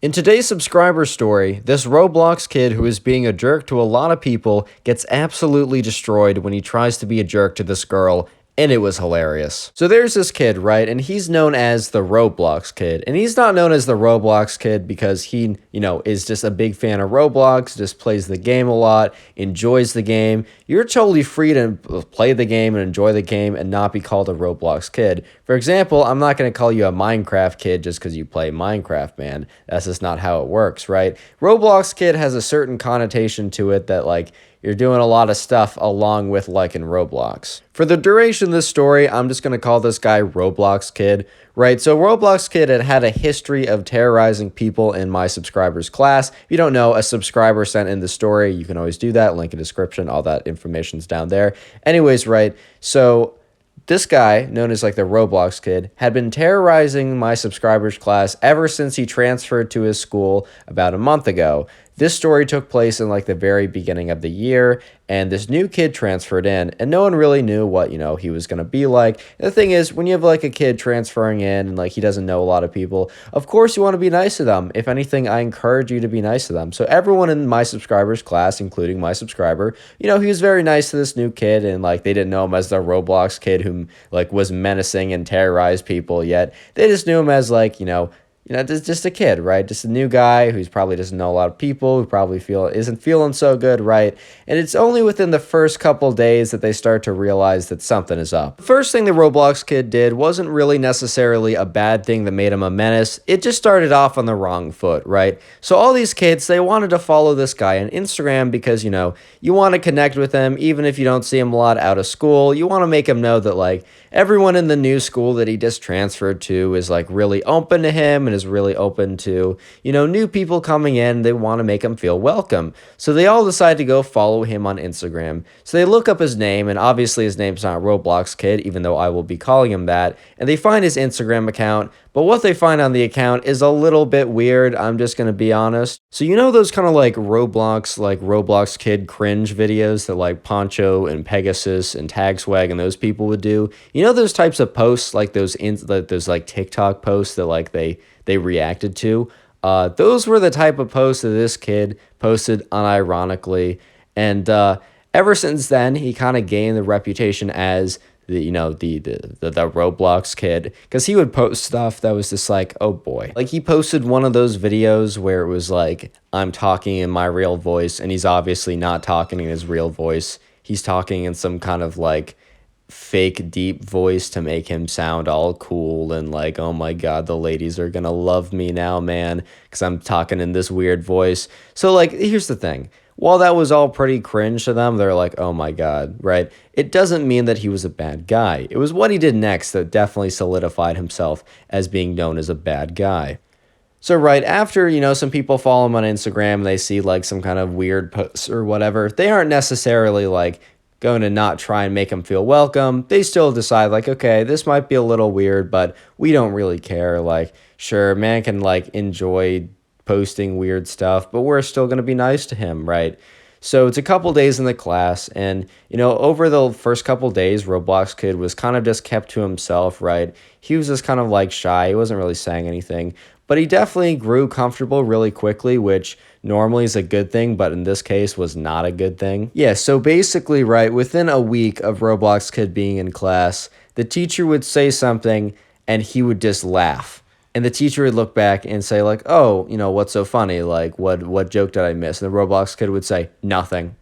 In today's subscriber story, this Roblox kid who is being a jerk to a lot of people gets absolutely destroyed when he tries to be a jerk to this girl, and it was hilarious. So there's this kid, right, and he's known as the Roblox Kid, and he's not known as the Roblox Kid because he, is just a big fan of Roblox, just plays the game a lot, enjoys the game. You're totally free to play the game and enjoy the game and not be called a Roblox Kid. For example, I'm not going to call you a Minecraft kid just because you play Minecraft, man. That's just not how it works, right? Roblox Kid has a certain connotation to it that, you're doing a lot of stuff along with in Roblox. For the duration of this story, I'm just going to call this guy Roblox Kid, right? So Roblox Kid had a history of terrorizing people in my subscribers class. If you don't know, a subscriber sent in the story. You can always do that. Link in description. All that information's down there. Anyways, right? So this guy, known as the Roblox Kid, had been terrorizing my subscribers class ever since he transferred to his school about a month ago. This story took place in the very beginning of the year, and this new kid transferred in, and no one really knew what, he was going to be like. And the thing is, when you have a kid transferring in and he doesn't know a lot of people, of course you want to be nice to them. If anything, I encourage you to be nice to them. So everyone in my subscribers class, including my subscriber, he was very nice to this new kid, and they didn't know him as the Roblox Kid who was menacing and terrorized people yet. They just knew him as just a kid, right? Just a new guy who's probably doesn't know a lot of people, who probably isn't feeling so good, right? And it's only within the first couple days that they start to realize that something is up. The first thing the Roblox Kid did wasn't really necessarily a bad thing that made him a menace. It just started off on the wrong foot, right? So all these kids, they wanted to follow this guy on Instagram because, you want to connect with him even if you don't see him a lot out of school. You want to make him know that, everyone in the new school that he just transferred to is, really open to him and is really open to, new people coming in. They want to make him feel welcome. So they all decide to go follow him on Instagram. So they look up his name, and obviously his name's not Roblox Kid, even though I will be calling him that. And they find his Instagram account. But what they find on the account is a little bit weird, I'm just going to be honest. So those kind of Roblox Kid cringe videos that Poncho and Pegasus and Tagswag and those people would do? Those types of posts, those TikTok posts that they reacted to? Those were the type of posts that this kid posted unironically. And ever since then, he kind of gained the reputation as the Roblox Kid, because he would post stuff that was just oh boy. He posted one of those videos where it was I'm talking in my real voice, and he's obviously not talking in his real voice. He's talking in some kind of fake deep voice to make him sound all cool and oh my god, the ladies are gonna love me now, man, because I'm talking in this weird voice. So here's the thing. While that was all pretty cringe to them, they're oh my god, right? It doesn't mean that he was a bad guy. It was what he did next that definitely solidified himself as being known as a bad guy. So right after, some people follow him on Instagram, they see some kind of weird posts or whatever, they aren't necessarily going to not try and make him feel welcome. They still decide okay, this might be a little weird, but we don't really care. Sure, man can enjoy posting weird stuff, but we're still going to be nice to him, right? So it's a couple days in the class, and over the first couple days, Roblox Kid was kind of just kept to himself, right? He was just kind of shy. He wasn't really saying anything, but he definitely grew comfortable really quickly, which normally is a good thing, but in this case was not a good thing. Yeah, so basically, right, within a week of Roblox Kid being in class, the teacher would say something and he would just laugh. And the teacher would look back and say oh, what's so funny? What joke did I miss? And the Roblox Kid would say, nothing.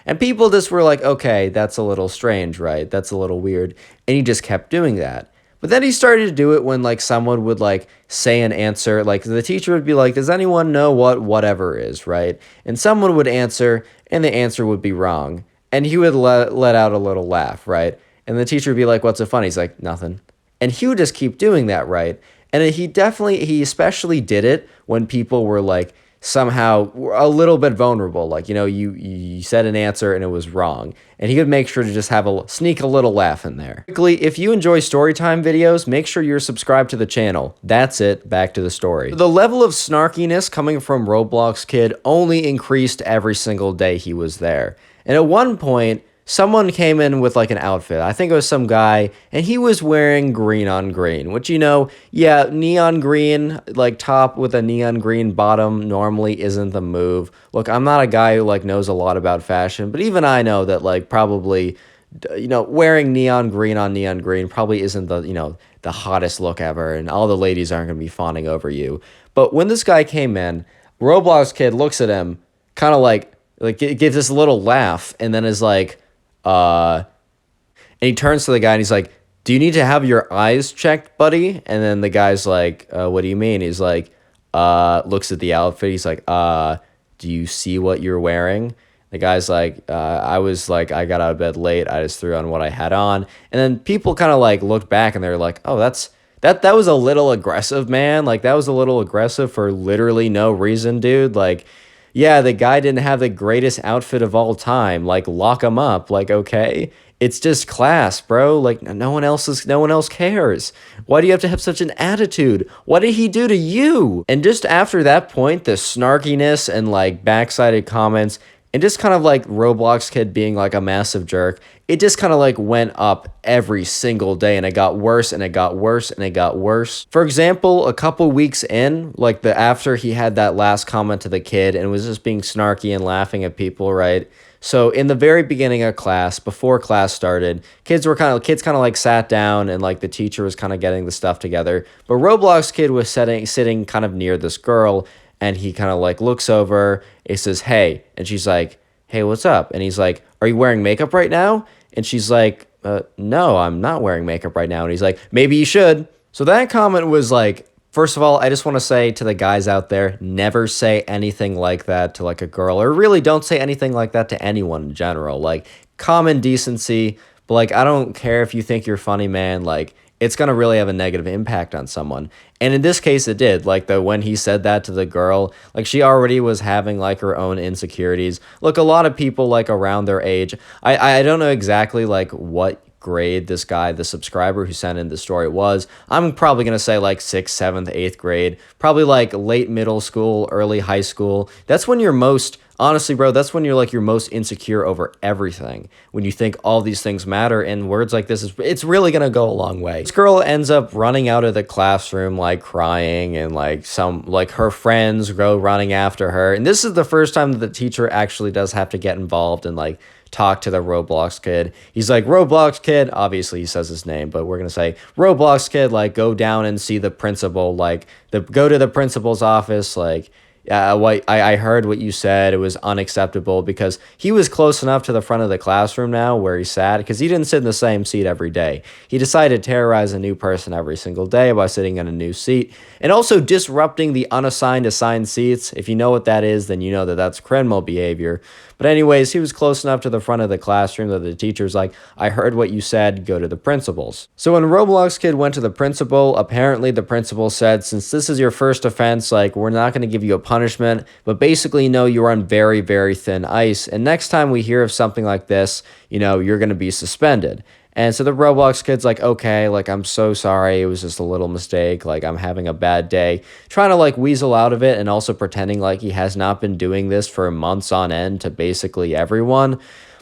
And people just were okay, that's a little strange, right? That's a little weird. And he just kept doing that. But then he started to do it when someone would say an answer. The teacher would be does anyone know what whatever is, right? And someone would answer and the answer would be wrong. And he would let out a little laugh, right? And the teacher would be what's so funny? He's nothing. And he would just keep doing that, right? And he especially did it when people were somehow a little bit vulnerable. You said an answer and it was wrong. And he would make sure to just sneak a little laugh in there. Quickly, if you enjoy storytime videos, make sure you're subscribed to the channel. That's it, back to the story. The level of snarkiness coming from Roblox Kid only increased every single day he was there. And at one point, someone came in with like an outfit. I think it was some guy, and he was wearing green on green, which, yeah, neon green, like top with a neon green bottom normally isn't the move. Look, I'm not a guy who like knows a lot about fashion, but even I know that like probably, wearing neon green on neon green probably isn't the hottest look ever, and all the ladies aren't going to be fawning over you. But when this guy came in, Roblox Kid looks at him, kind of like gives this little laugh, and then is like, and he turns to the guy and he's like, "Do you need to have your eyes checked, buddy?" And then the guy's like, "What do you mean?" He's like, looks at the outfit. He's like, "Do you see what you're wearing?" The guy's like, I got out of bed late. I just threw on what I had on." And then people kind of like looked back and they're like, "Oh, that was a little aggressive, man. Like, that was a little aggressive for literally no reason, dude. Like, yeah, the guy didn't have the greatest outfit of all time. Like, lock him up. Like, okay, it's just class, bro. Like, no one else cares. Why do you have to have such an attitude? What did he do to you?" And just after that point, the snarkiness and like backsided comments, and just kind of like Roblox Kid being like a massive jerk, it just kind of like went up every single day, and it got worse and it got worse and it got worse. For example, a couple weeks in, like after he had that last comment to the kid and was just being snarky and laughing at people, right? So in the very beginning of class, before class started, kids kind of like sat down, and like the teacher was kind of getting the stuff together. But Roblox Kid was sitting kind of near this girl, and he kind of like looks over. He says, "Hey," and she's like, "Hey, what's up?" And he's like, "Are you wearing makeup right now?" And she's like, "No, I'm not wearing makeup right now." And he's like, "Maybe you should." So that comment was like, first of all, I just want to say to the guys out there, never say anything like that to like a girl, or really don't say anything like that to anyone in general. Like, common decency, but like, I don't care if you think you're funny, man. Like, it's going to really have a negative impact on someone. And in this case, it did. Like, when he said that to the girl, like, she already was having like her own insecurities. Look, a lot of people like around their age, I don't know exactly like what grade this guy, the subscriber who sent in the story, was. I'm probably going to say like 6th, 7th, 8th grade, probably like late middle school, early high school. That's when you're most, honestly, bro, that's when you're like your most insecure over everything. When you think all these things matter, and words like this, it's really going to go a long way. This girl ends up running out of the classroom, like crying, and like her friends go running after her. And this is the first time that the teacher actually does have to get involved and like talk to the Roblox Kid. He's like, "Roblox Kid," obviously he says his name, but we're gonna say, "Roblox Kid, like, go down and see the principal, like, go to the principal's office, like, I heard what you said. It was unacceptable," because he was close enough to the front of the classroom now where he sat, because he didn't sit in the same seat every day. He decided to terrorize a new person every single day by sitting in a new seat, and also disrupting the unassigned assigned seats. If you know what that is, then you know that that's criminal behavior. But anyways, he was close enough to the front of the classroom that the teacher's like, "I heard what you said, go to the principal's." So when Roblox Kid went to the principal, apparently the principal said, "Since this is your first offense, like, we're not going to give you a punishment, but basically, no, you're on very, very thin ice. And next time we hear of something like this, you're going to be suspended." And so the Roblox Kid's like, "Okay, like, I'm so sorry. It was just a little mistake. Like, I'm having a bad day." Trying to like weasel out of it, and also pretending like he has not been doing this for months on end to basically everyone.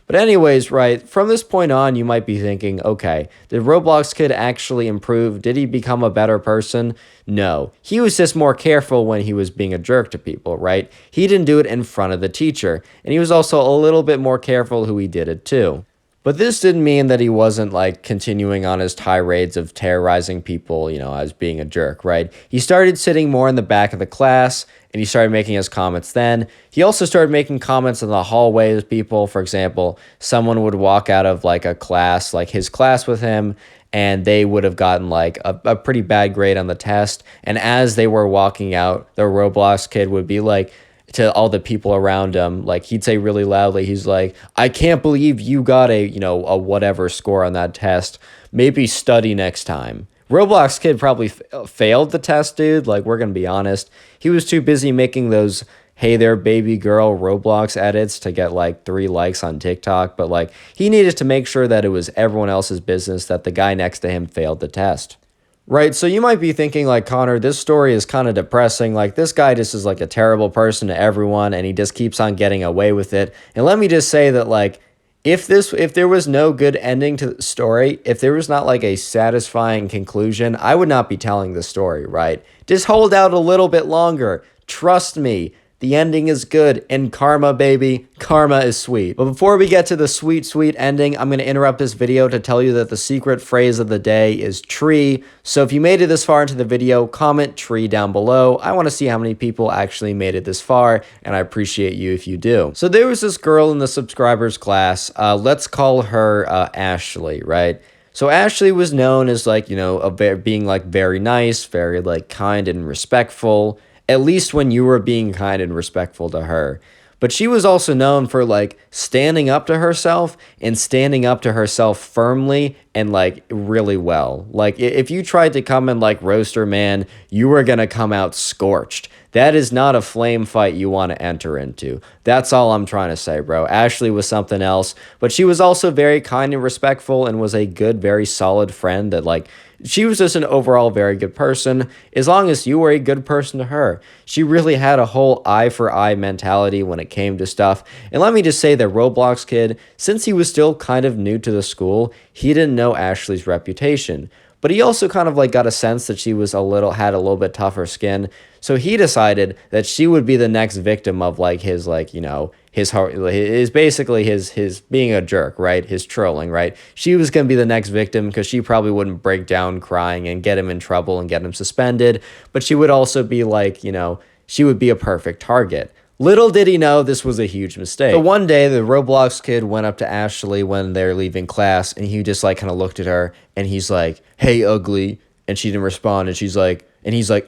But anyways, right, from this point on, you might be thinking, okay, did Roblox Kid actually improve? Did he become a better person? No. He was just more careful when he was being a jerk to people, right? He didn't do it in front of the teacher. And he was also a little bit more careful who he did it to. But this didn't mean that he wasn't like continuing on his tirades of terrorizing people, as being a jerk, right? He started sitting more in the back of the class, and he started making his comments then. He also started making comments in the hallway with people. For example, someone would walk out of like a class, like his class with him, and they would have gotten like a pretty bad grade on the test. And as they were walking out, the Roblox Kid would be like, to all the people around him, like, he'd say really loudly, he's like, "I can't believe you got a whatever score on that test. Maybe study next time." Roblox Kid probably failed the test, dude. Like, we're gonna be honest. He was too busy making those "Hey there, baby girl" Roblox edits to get like 3 likes on TikTok, but like, he needed to make sure that it was everyone else's business that the guy next to him failed the test. Right, so you might be thinking like, "Connor, this story is kind of depressing. Like, this guy just is like a terrible person to everyone, and he just keeps on getting away with it." And let me just say that, like, If there was no good ending to the story, if there was not like a satisfying conclusion, I would not be telling the story, right? Just hold out a little bit longer. Trust me, the ending is good, and karma, baby, karma is sweet. But before we get to the sweet, sweet ending, I'm going to interrupt this video to tell you that the secret phrase of the day is tree. So if you made it this far into the video, comment tree down below. I want to see how many people actually made it this far, and I appreciate you if you do. So there was this girl in the subscribers class. Let's call her Ashley, right? So Ashley was known as like, being like very nice, very like kind and respectful, at least when you were being kind and respectful to her. But she was also known for like standing up to herself and standing up to herself firmly and like really well. Like if you tried to come and like roast her, man, you were going to come out scorched. That is not a flame fight you want to enter into. That's all I'm trying to say, bro. Ashley was something else, but she was also very kind and respectful and was a good, very solid friend that like, she was just an overall very good person, as long as you were a good person to her. She really had a whole eye for eye mentality when it came to stuff. And let me just say that Roblox Kid, since he was still kind of new to the school, he didn't know Ashley's reputation. But he also kind of like got a sense that she was had a little bit tougher skin. So he decided that she would be the next victim of like his like, his basically his being a jerk, right? His trolling, right? She was going to be the next victim because she probably wouldn't break down crying and get him in trouble and get him suspended. But she would also be like, she would be a perfect target. Little did he know this was a huge mistake. So one day, the Roblox Kid went up to Ashley when they're leaving class, and he just like kind of looked at her, and he's like, "Hey, ugly," and she didn't respond, and he's like,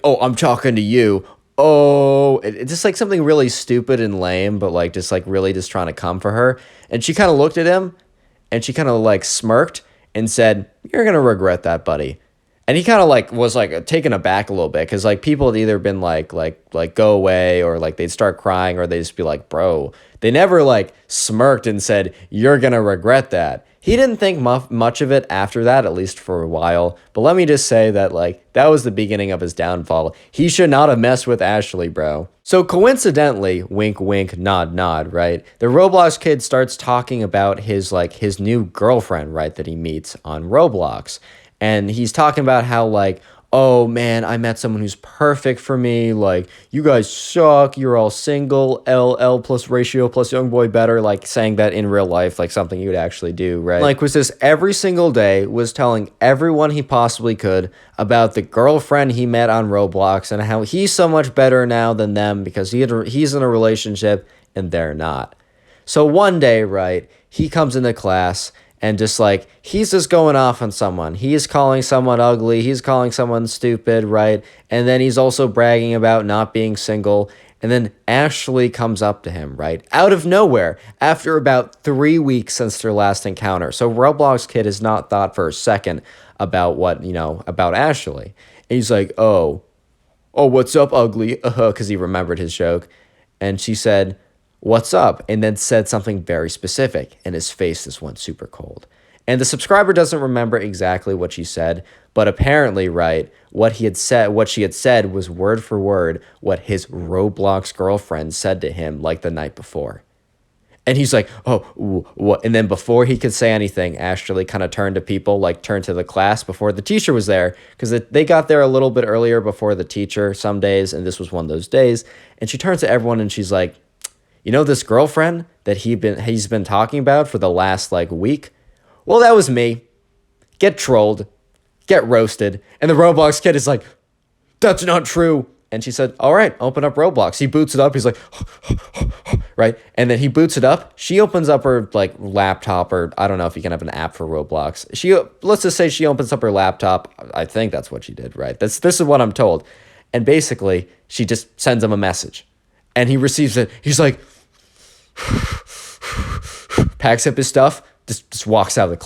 "Oh, I'm talking to you." Oh, it's just like something really stupid and lame, but like just like really just trying to come for her. And she kind of looked at him, and she kind of like smirked and said, "You're gonna regret that, buddy." And he kind of like was like taken aback a little bit because like people had either been like go away, or like they'd start crying, or they'd just be like, bro. They never like smirked and said, "You're gonna regret that." He didn't think much of it after that, at least for a while. But let me just say that like that was the beginning of his downfall. He should not have messed with Ashley, bro. So coincidentally, wink, wink, nod, nod, right? The Roblox Kid starts talking about his new girlfriend, right, that he meets on Roblox. And he's talking about how, like, oh, man, I met someone who's perfect for me. Like, you guys suck. You're all single. LL plus ratio plus young boy better. Like, saying that in real life, like something you would actually do, right? Like, was this every single day, was telling everyone he possibly could about the girlfriend he met on Roblox and how he's so much better now than them because he's in a relationship and they're not. So one day, right, he comes into class and just like, he's just going off on someone. He's calling someone ugly. He's calling someone stupid, right? And then he's also bragging about not being single. And then Ashley comes up to him, right? Out of nowhere, after about 3 weeks since their last encounter. So Roblox Kid has not thought for a second about about Ashley. And he's like, oh, what's up, ugly? Because he remembered his joke. And she said, "What's up?" And then said something very specific, and his face just went super cold. And the subscriber doesn't remember exactly what she said, but apparently, right, what she had said was word for word what his Roblox girlfriend said to him like the night before. And he's like, "Oh, what?" And then before he could say anything, Ashley kind of turned to the class before the teacher was there, because they got there a little bit earlier before the teacher some days, and this was one of those days. And she turns to everyone and she's like, "You know this girlfriend that he's been talking about for the last like week? Well, that was me. Get trolled, get roasted." And the Roblox Kid is like, "That's not true." And she said, "All right, open up Roblox." He boots it up. He's like, right? And then he boots it up. She opens up her like laptop, or I don't know if you can have an app for Roblox. Let's just say she opens up her laptop. I think that's what she did, right? This is what I'm told. And basically, she just sends him a message. And he receives it. He's like, packs up his stuff, just walks out of the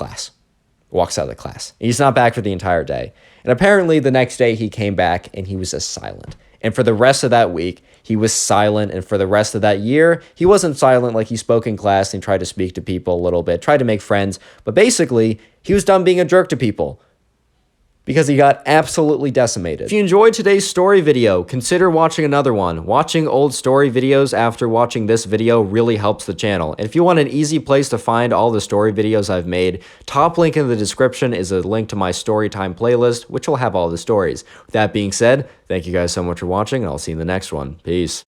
class. He's not back for the entire day. And apparently the next day he came back and he was just silent. And for the rest of that week, he was silent. And for the rest of that year, he wasn't silent. Like, he spoke in class and tried to speak to people a little bit, tried to make friends. But basically, he was done being a jerk to people. because he got absolutely decimated. If you enjoyed today's story video, consider watching another one. Watching old story videos after watching this video really helps the channel. And if you want an easy place to find all the story videos I've made, top link in the description is a link to my storytime playlist, which will have all the stories. With that being said, thank you guys so much for watching, and I'll see you in the next one. Peace.